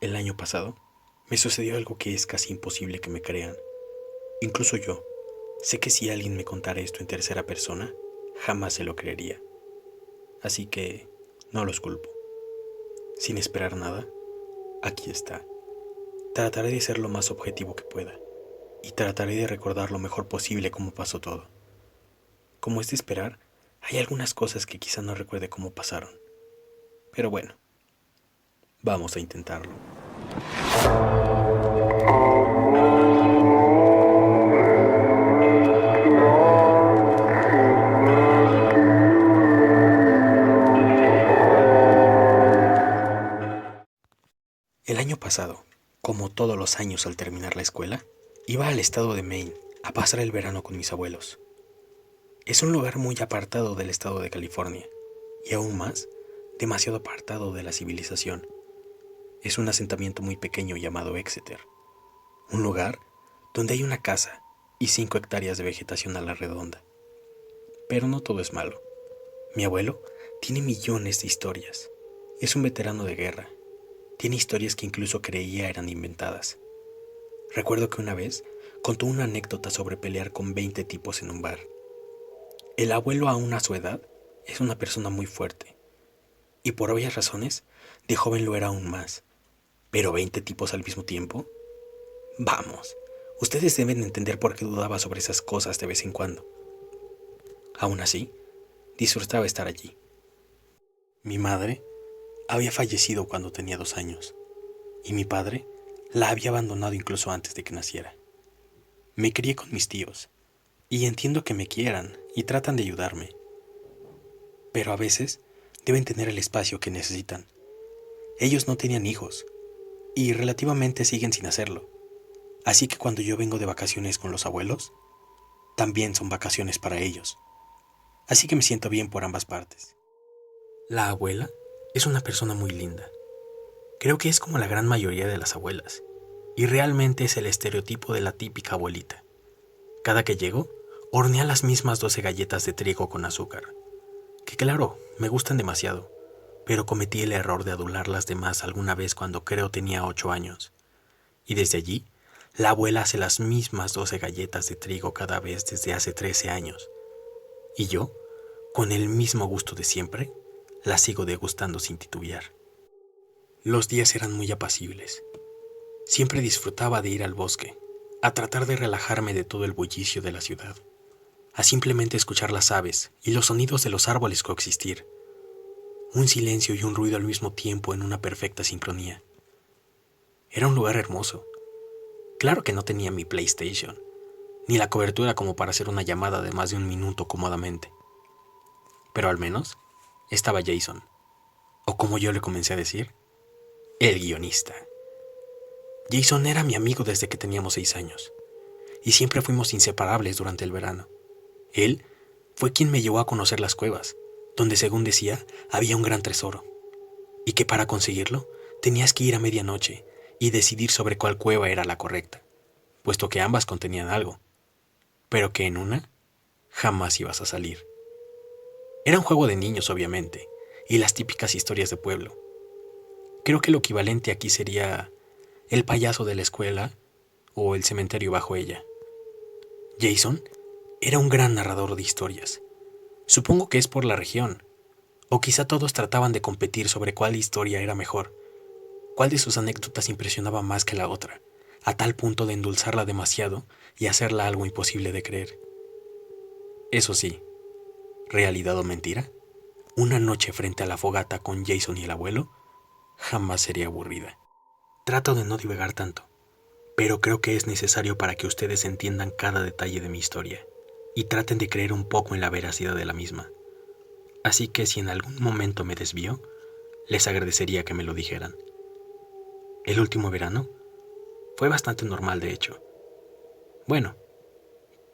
El año pasado me sucedió algo que es casi imposible que me crean. Incluso yo sé que si alguien me contara esto en tercera persona, jamás se lo creería. Así que no los culpo. Sin esperar nada, aquí está. Trataré de ser lo más objetivo que pueda y trataré de recordar lo mejor posible cómo pasó todo. Como es de esperar, hay algunas cosas que quizá no recuerde cómo pasaron. Pero bueno, vamos a intentarlo. El año pasado, como todos los años al terminar la escuela, iba al estado de Maine a pasar el verano con mis abuelos. Es un lugar muy apartado del estado de California y aún más, demasiado apartado de la civilización. Es un asentamiento muy pequeño llamado Exeter, un lugar donde hay una casa y 5 hectáreas de vegetación a la redonda. Pero no todo es malo. Mi abuelo tiene millones de historias. Es un veterano de guerra. Tiene historias que incluso creía eran inventadas. Recuerdo que una vez contó una anécdota sobre pelear con 20 tipos en un bar. El abuelo aún a su edad es una persona muy fuerte. Y por obvias razones, de joven lo era aún más. Pero 20 tipos al mismo tiempo. Vamos, ustedes deben entender por qué dudaba sobre esas cosas de vez en cuando. Aún así, disfrutaba estar allí. Mi madre había fallecido cuando tenía 2 años y mi padre la había abandonado incluso antes de que naciera. Me crié con mis tíos y entiendo que me quieran y tratan de ayudarme, pero a veces deben tener el espacio que necesitan. Ellos no tenían hijos y relativamente siguen sin hacerlo, así que cuando yo vengo de vacaciones con los abuelos, también son vacaciones para ellos, así que me siento bien por ambas partes. La abuela es una persona muy linda. Creo que es como la gran mayoría de las abuelas, y realmente es el estereotipo de la típica abuelita. Cada que llego, hornea las mismas 12 galletas de trigo con azúcar, que claro, me gustan demasiado, pero cometí el error de adularlas de más alguna vez cuando creo tenía 8 años. Y desde allí, la abuela hace las mismas 12 galletas de trigo cada vez desde hace 13 años. Y yo, con el mismo gusto de siempre, las sigo degustando sin titubear. Los días eran muy apacibles. Siempre disfrutaba de ir al bosque, a tratar de relajarme de todo el bullicio de la ciudad, a simplemente escuchar las aves y los sonidos de los árboles coexistir, un silencio y un ruido al mismo tiempo en una perfecta sincronía. Era un lugar hermoso. Claro que no tenía mi PlayStation, ni la cobertura como para hacer una llamada de más de 1 minuto cómodamente. Pero al menos estaba Jason, o como yo le comencé a decir, el guionista. Jason era mi amigo desde que teníamos 6 años, y siempre fuimos inseparables durante el verano. Él fue quien me llevó a conocer las cuevas, donde según decía había un gran tesoro, y que para conseguirlo tenías que ir a medianoche y decidir sobre cuál cueva era la correcta, puesto que ambas contenían algo, pero que en una jamás ibas a salir. Era un juego de niños, obviamente, y las típicas historias de pueblo. Creo que lo equivalente aquí sería el payaso de la escuela o el cementerio bajo ella. Jason era un gran narrador de historias. Supongo que es por la región, o quizá todos trataban de competir sobre cuál historia era mejor, cuál de sus anécdotas impresionaba más que la otra, a tal punto de endulzarla demasiado y hacerla algo imposible de creer. Eso sí, realidad o mentira, una noche frente a la fogata con Jason y el abuelo jamás sería aburrida. Trato de no divagar tanto, pero creo que es necesario para que ustedes entiendan cada detalle de mi historia y traten de creer un poco en la veracidad de la misma. Así que si en algún momento me desvío, les agradecería que me lo dijeran. El último verano fue bastante normal, de hecho. Bueno,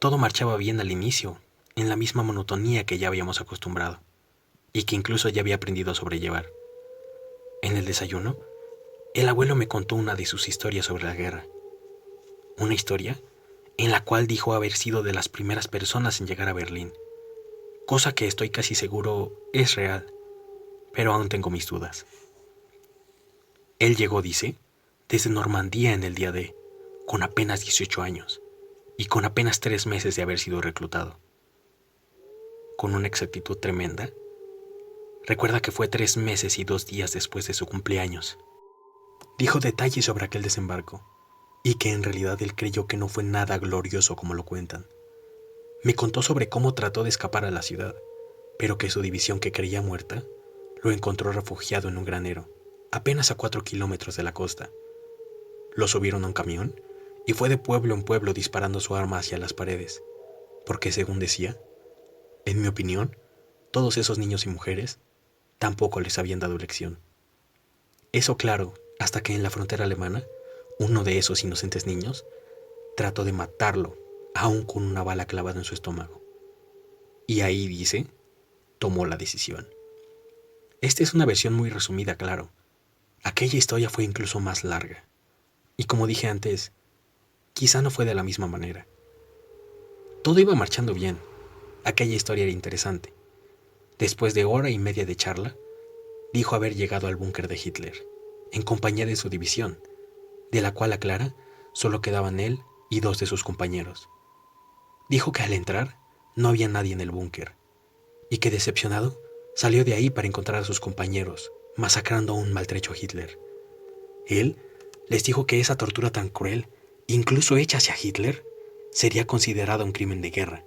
todo marchaba bien al inicio, en la misma monotonía que ya habíamos acostumbrado, y que incluso ya había aprendido a sobrellevar. En el desayuno, el abuelo me contó una de sus historias sobre la guerra. Una historia en la cual dijo haber sido de las primeras personas en llegar a Berlín, cosa que estoy casi seguro es real, pero aún tengo mis dudas. Él llegó, dice, desde Normandía en el día D, con apenas 18 años y con apenas 3 meses de haber sido reclutado. Con una exactitud tremenda, recuerda que fue 3 meses y 2 días después de su cumpleaños. Dijo detalles sobre aquel desembarco y que en realidad él creyó que no fue nada glorioso como lo cuentan. Me contó sobre cómo trató de escapar a la ciudad, pero que su división que creía muerta lo encontró refugiado en un granero, apenas a 4 kilómetros de la costa. Lo subieron a un camión y fue de pueblo en pueblo disparando su arma hacia las paredes, porque según decía, en mi opinión, todos esos niños y mujeres tampoco les habían dado lección. Eso claro, hasta que en la frontera alemana, uno de esos inocentes niños trató de matarlo, aún con una bala clavada en su estómago. Y ahí, dice, tomó la decisión. Esta es una versión muy resumida, claro. Aquella historia fue incluso más larga. Y como dije antes, quizá no fue de la misma manera. Todo iba marchando bien. Aquella historia era interesante. Después de hora y media de charla, dijo haber llegado al búnker de Hitler, en compañía de su división, de la cual aclara solo quedaban él y 2 de sus compañeros. Dijo que al entrar no había nadie en el búnker, y que decepcionado salió de ahí para encontrar a sus compañeros, masacrando a un maltrecho Hitler. Él les dijo que esa tortura tan cruel, incluso hecha hacia Hitler, sería considerada un crimen de guerra,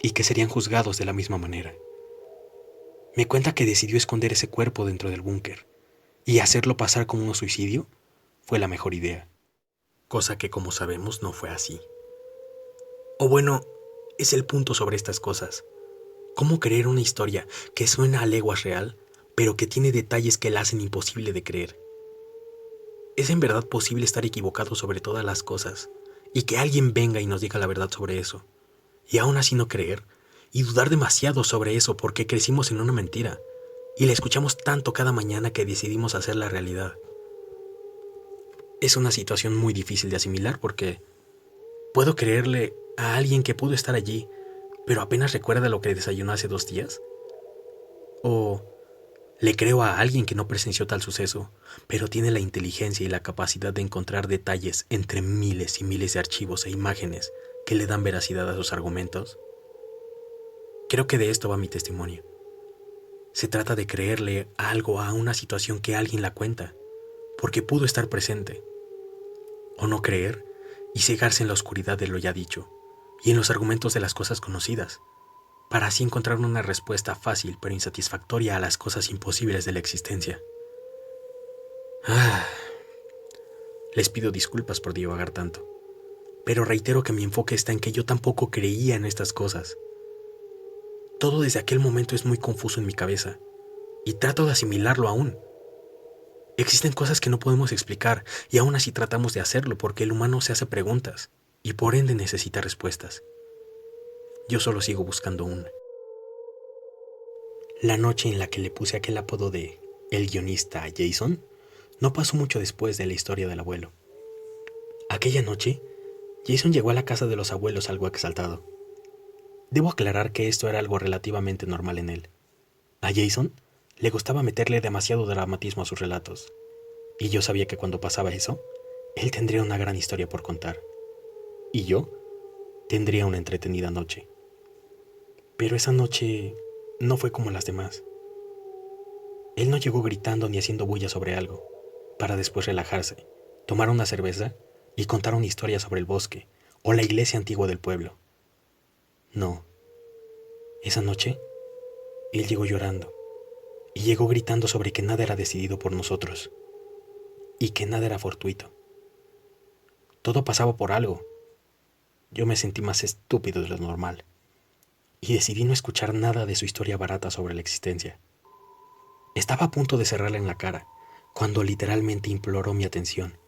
y que serían juzgados de la misma manera. Me cuenta que decidió esconder ese cuerpo dentro del búnker, y hacerlo pasar como un suicidio fue la mejor idea. Cosa que, como sabemos, no fue así. O bueno, es el punto sobre estas cosas. ¿Cómo creer una historia que suena a leguas real, pero que tiene detalles que la hacen imposible de creer? ¿Es en verdad posible estar equivocado sobre todas las cosas y que alguien venga y nos diga la verdad sobre eso, y aún así no creer y dudar demasiado sobre eso porque crecimos en una mentira y la escuchamos tanto cada mañana que decidimos hacerla realidad? Es una situación muy difícil de asimilar porque puedo creerle a alguien que pudo estar allí, pero apenas recuerda lo que desayunó hace 2 días. O le creo a alguien que no presenció tal suceso, pero tiene la inteligencia y la capacidad de encontrar detalles entre miles y miles de archivos e imágenes que le dan veracidad a sus argumentos. Creo que de esto va mi testimonio. Se trata de creerle algo a una situación que alguien la cuenta, porque pudo estar presente. O no creer y cegarse en la oscuridad de lo ya dicho y en los argumentos de las cosas conocidas, para así encontrar una respuesta fácil pero insatisfactoria a las cosas imposibles de la existencia. Les pido disculpas por divagar tanto, pero reitero que mi enfoque está en que yo tampoco creía en estas cosas. Todo desde aquel momento es muy confuso en mi cabeza, y trato de asimilarlo aún. Existen cosas que no podemos explicar, y aún así tratamos de hacerlo porque el humano se hace preguntas, y por ende necesita respuestas. Yo solo sigo buscando una. La noche en la que le puse aquel apodo de el guionista a Jason no pasó mucho después de la historia del abuelo. Aquella noche, Jason llegó a la casa de los abuelos algo exaltado. Debo aclarar que esto era algo relativamente normal en él. A Jason le gustaba meterle demasiado dramatismo a sus relatos, y yo sabía que cuando pasaba eso, él tendría una gran historia por contar, y yo tendría una entretenida noche. Pero esa noche no fue como las demás. Él no llegó gritando ni haciendo bulla sobre algo, para después relajarse, tomar una cerveza y contar una historia sobre el bosque o la iglesia antigua del pueblo. No. Esa noche, él llegó llorando, y llegó gritando sobre que nada era decidido por nosotros, y que nada era fortuito. Todo pasaba por algo. Yo me sentí más estúpido de lo normal, y decidí no escuchar nada de su historia barata sobre la existencia. Estaba a punto de cerrarla en la cara, cuando literalmente imploró mi atención.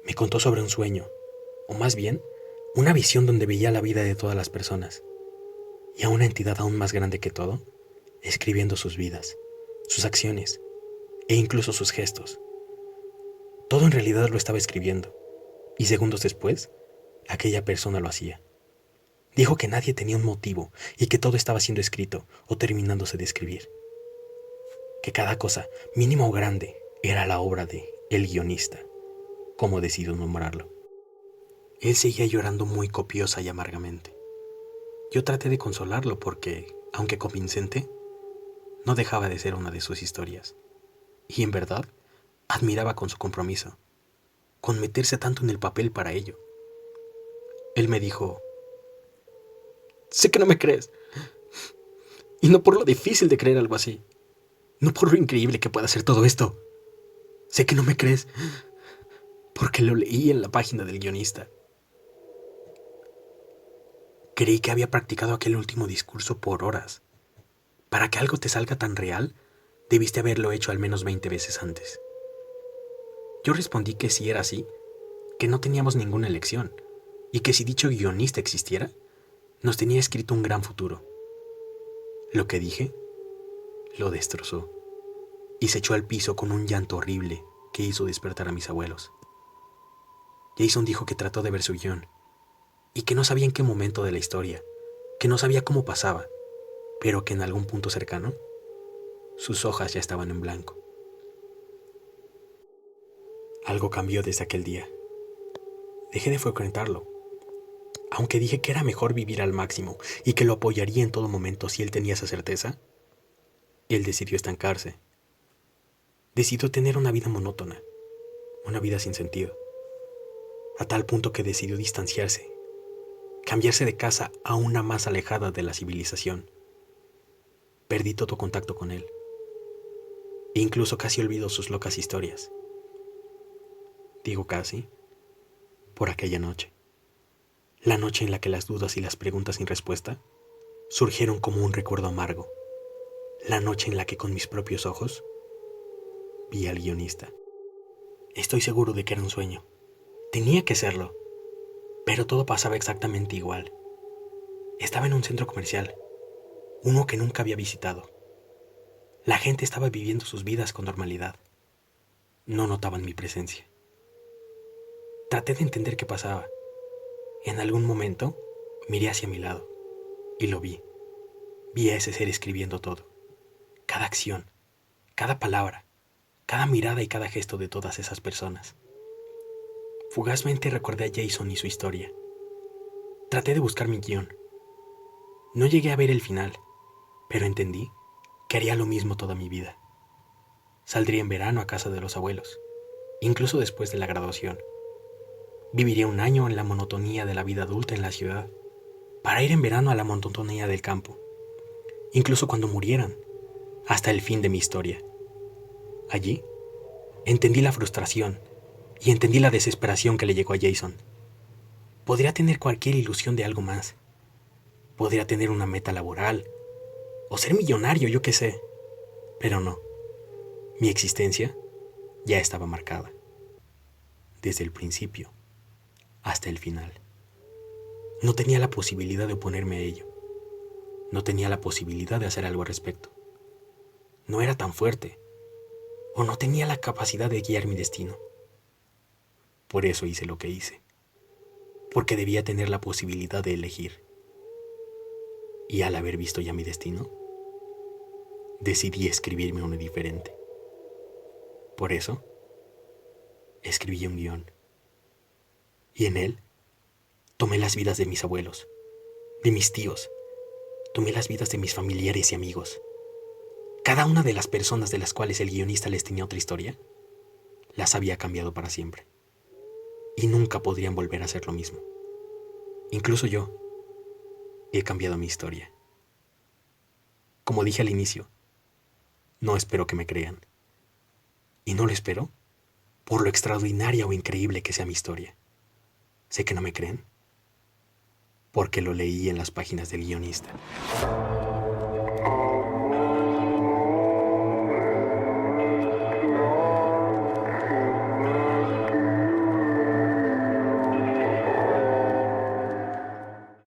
Me contó sobre un sueño, o más bien, una visión donde veía la vida de todas las personas, y a una entidad aún más grande que todo, escribiendo sus vidas, sus acciones, e incluso sus gestos. Todo en realidad lo estaba escribiendo, y segundos después, aquella persona lo hacía. Dijo que nadie tenía un motivo y que todo estaba siendo escrito o terminándose de escribir. Que cada cosa, mínima o grande, era la obra de el guionista. como decidió nombrarlo. Él seguía llorando muy copiosa y amargamente. Yo traté de consolarlo porque, aunque convincente, no dejaba de ser una de sus historias. Y en verdad, admiraba con su compromiso, con meterse tanto en el papel para ello. Él me dijo: sé que no me crees, y no por lo difícil de creer algo así, no por lo increíble que pueda ser todo esto. Sé que no me crees porque lo leí en la página del guionista. Creí que había practicado aquel último discurso por horas. Para que algo te salga tan real, debiste haberlo hecho al menos 20 veces antes. Yo respondí que si era así, que no teníamos ninguna elección, y que si dicho guionista existiera, nos tenía escrito un gran futuro. Lo que dije lo destrozó, y se echó al piso con un llanto horrible que hizo despertar a mis abuelos. Jason dijo que trató de ver su guión, y que no sabía en qué momento de la historia, que no sabía cómo pasaba, pero que en algún punto cercano, sus hojas ya estaban en blanco. Algo cambió desde aquel día. Dejé de frecuentarlo, aunque dije que era mejor vivir al máximo y que lo apoyaría en todo momento si él tenía esa certeza. Él decidió estancarse. Decidió tener una vida monótona, una vida sin sentido, a tal punto que decidió distanciarse, cambiarse de casa a una más alejada de la civilización. Perdí todo contacto con él, e incluso casi olvidó sus locas historias. Digo casi, por aquella noche. La noche en la que las dudas y las preguntas sin respuesta surgieron como un recuerdo amargo. La noche en la que con mis propios ojos vi al guionista. Estoy seguro de que era un sueño. Tenía que serlo. Pero todo pasaba exactamente igual. Estaba en un centro comercial, uno que nunca había visitado. La gente estaba viviendo sus vidas con normalidad. No notaban mi presencia. Traté de entender qué pasaba. En algún momento miré hacia mi lado y lo vi. Vi a ese ser escribiendo todo. Cada acción, cada palabra, cada mirada y cada gesto de todas esas personas. Fugazmente recordé a Jason y su historia. Traté de buscar mi guión. No llegué a ver el final, pero entendí que haría lo mismo toda mi vida. Saldría en verano a casa de los abuelos, incluso después de la graduación. Viviría un año en la monotonía de la vida adulta en la ciudad, para ir en verano a la monotonía del campo, incluso cuando murieran, hasta el fin de mi historia. Allí, entendí la frustración y entendí la desesperación que le llegó a Jason. Podría tener cualquier ilusión de algo más. Podría tener una meta laboral, o ser millonario, yo qué sé. Pero no. Mi existencia ya estaba marcada. Desde el principio hasta el final. No tenía la posibilidad de oponerme a ello. No tenía la posibilidad de hacer algo al respecto. No era tan fuerte, o no tenía la capacidad de guiar mi destino. Por eso hice lo que hice. Porque debía tener la posibilidad de elegir. Y al haber visto ya mi destino, decidí escribirme uno diferente. Por eso, escribí un guión. Y en él, tomé las vidas de mis abuelos, de mis tíos, tomé las vidas de mis familiares y amigos. Cada una de las personas de las cuales el guionista les tenía otra historia, las había cambiado para siempre. Y nunca podrían volver a hacer lo mismo. Incluso yo he cambiado mi historia. Como dije al inicio, no espero que me crean. Y no lo espero por lo extraordinaria o increíble que sea mi historia. Sé que no me creen porque lo leí en las páginas del guionista.